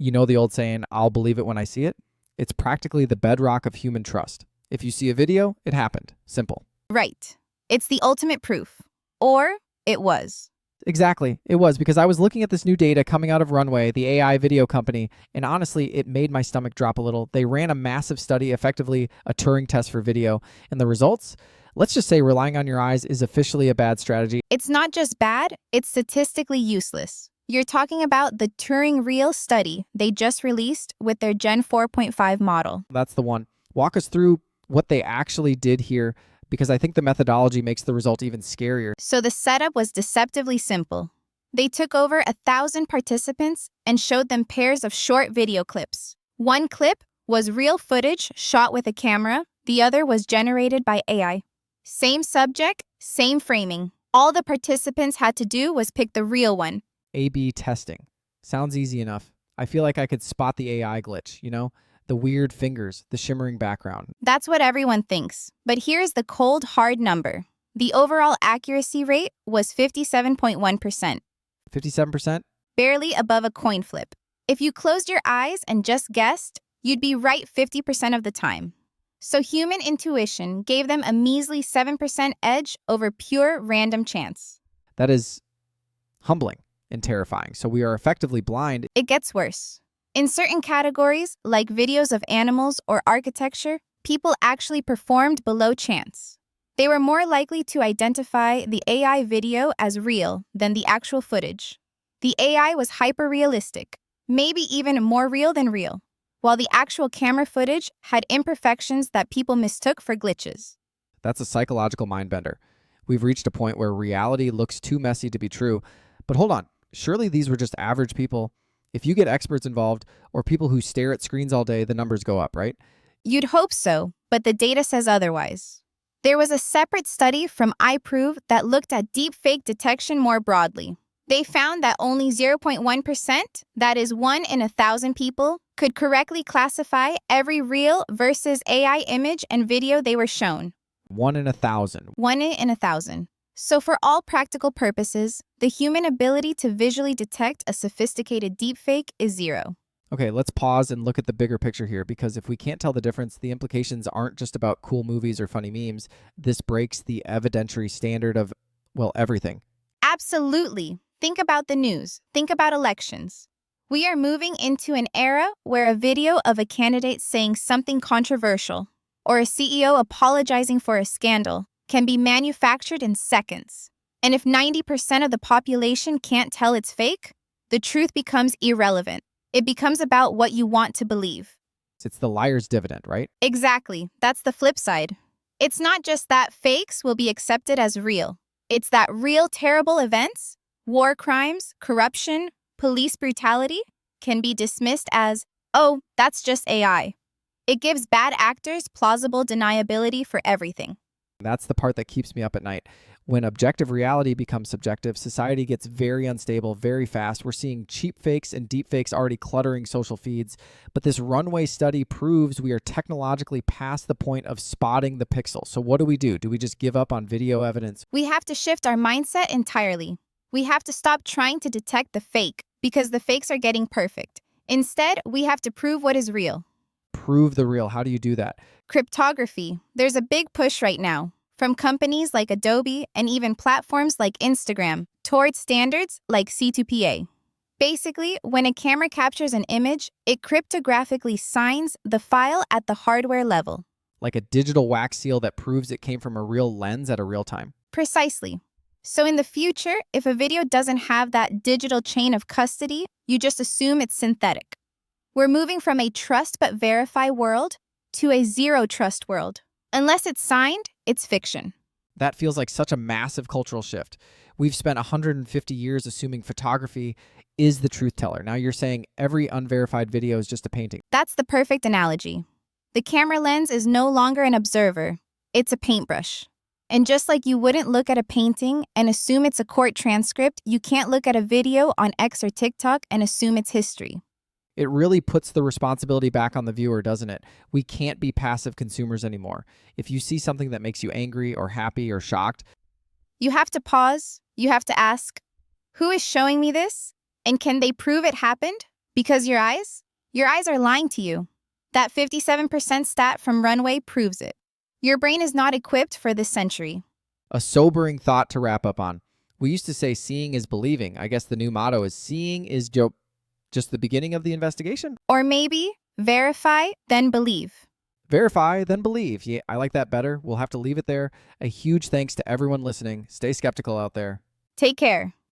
You know the old saying, I'll believe it when I see it? It's practically the bedrock of human trust. If you see a video, it happened. Simple. Right. It's the ultimate proof. Or it was. Exactly. It was because I was looking at this new data coming out of Runway, the AI video company, and honestly, it made my stomach drop a little. They ran a massive study, effectively a Turing test for video, and the results? Let's just say relying on your eyes is officially a bad strategy. It's not just bad, it's statistically useless. You're talking about the Turing Real study they just released with their Gen 4.5 model. That's the one. Walk us through what they actually did here, because I think the methodology makes the result even scarier. So the setup was deceptively simple. They took over 1,000 participants and showed them pairs of short video clips. One clip was real footage shot with a camera, the other was generated by AI. Same subject, same framing. All the participants had to do was pick the real one. A/B testing. Sounds easy enough. I feel like I could spot the AI glitch, the weird fingers, the shimmering background. That's what everyone thinks. But here's the cold, hard number. The overall accuracy rate was 57.1%. 57%? Barely above a coin flip. If you closed your eyes and just guessed, you'd be right 50% of the time. So human intuition gave them a measly 7% edge over pure random chance. That is humbling and terrifying. So we are effectively blind. It gets worse. In certain categories, like videos of animals or architecture, people actually performed below chance. They were more likely to identify the AI video as real than the actual footage. The AI was hyper-realistic, maybe even more real than real, while the actual camera footage had imperfections that people mistook for glitches. That's a psychological mind bender. We've reached a point where reality looks too messy to be true. But hold on, surely these were just average people. If you get experts involved or people who stare at screens all day, the numbers go up, right? You'd hope so, but the data says otherwise. There was a separate study from iProve that looked at deepfake detection more broadly. They found that only 0.1%, that is 1 in 1,000 people, could correctly classify every real versus AI image and video they were shown. 1 in 1,000. 1 in 1,000. So for all practical purposes, the human ability to visually detect a sophisticated deepfake is 0. Okay, let's pause and look at the bigger picture here, because if we can't tell the difference, the implications aren't just about cool movies or funny memes. This breaks the evidentiary standard of, well, everything. Absolutely. Think about the news. Think about elections. We are moving into an era where a video of a candidate saying something controversial or a CEO apologizing for a scandal can be manufactured in seconds. And if 90% of the population can't tell it's fake, the truth becomes irrelevant. It becomes about what you want to believe. It's the liar's dividend, right? Exactly. That's the flip side. It's not just that fakes will be accepted as real. It's that real terrible events, war crimes, corruption, police brutality, can be dismissed as, oh, that's just AI. It gives bad actors plausible deniability for everything. That's the part that keeps me up at night. When objective reality becomes subjective, society gets very unstable very fast. We're seeing cheap fakes and deep fakes already cluttering social feeds. But this Runway study proves we are technologically past the point of spotting the pixel. So what do? Do we just give up on video evidence? We have to shift our mindset entirely. We have to stop trying to detect the fake because the fakes are getting perfect. Instead, we have to prove what is real. Prove the real. How do you do that? Cryptography. There's a big push right now from companies like Adobe and even platforms like Instagram towards standards like C2PA. Basically, when a camera captures an image, it cryptographically signs the file at the hardware level. Like a digital wax seal that proves it came from a real lens at a real time. Precisely. So in the future, if a video doesn't have that digital chain of custody, you just assume it's synthetic. We're moving from a trust but verify world to a zero trust world. Unless it's signed, it's fiction. That feels like such a massive cultural shift. We've spent 150 years assuming photography is the truth teller. Now you're saying every unverified video is just a painting. That's the perfect analogy. The camera lens is no longer an observer. It's a paintbrush. And just like you wouldn't look at a painting and assume it's a court transcript, you can't look at a video on X or TikTok and assume it's history. It really puts the responsibility back on the viewer, doesn't it? We can't be passive consumers anymore. If you see something that makes you angry or happy or shocked, you have to pause. You have to ask, who is showing me this? And can they prove it happened? Because your eyes are lying to you. That 57% stat from Runway proves it. Your brain is not equipped for this century. A sobering thought to wrap up on. We used to say seeing is believing. I guess the new motto is seeing is just the beginning of the investigation? Or maybe verify, then believe. Verify, then believe. Yeah, I like that better. We'll have to leave it there. A huge thanks to everyone listening. Stay skeptical out there. Take care.